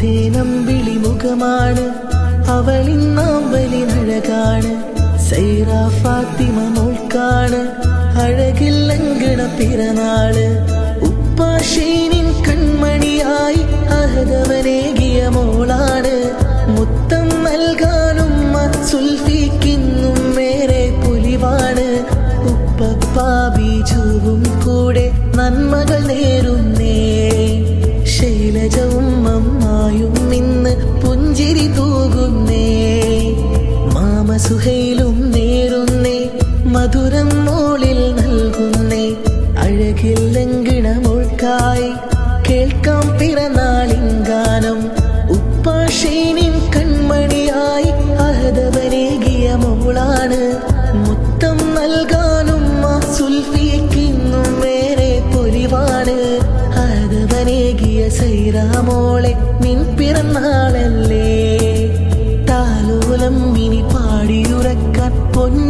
തേനമ്പിളി മുഖമാണ് അവളിന്നാമ്പലിനഴകാണ്. സൈറ ഫാത്തിമ മോൾക്കാണ് അഴകില്ലങ്കണ പിറന്നാള്. ഉപ്പാശീനിൻ കൺമണിയായി അഹദവനേകിയ മോളാണ്. മുത്തം നൽകാനും സുൽഫിക്കിന്നും മേരെ പുലിവാണ്. ഉപ്പപ്പാബീജുവും കൂടെ നന്മകൾ നേരുന്നേ. ശൈലജവും അമ്മായും ഇന്ന് പുഞ്ചിരി തൂകുന്നേ. മാമ സുഹൈലും നേരുന്നേ മധുരം മോളിൽ നൽകുന്നേ. അഴകില്ലങ്കിണ മോൾക്കായി കേൾക്കാം പിറന്നാളിങ്കാനം. ഉപ്പാശീനിൻ കൺമണിയായി അഹദവനേകിയ മോളാണ്. മുത്തം നൽകാനും സുൽഫിക്കിന്നും മേരെ പൊലിവാണ്. അഹദവനേകിയ സൈറ മോളെ നിൻ പിറന്നാളല്ലേ. താലോലം ഇനി പാടിയുറക്കാൻ പൊന്നു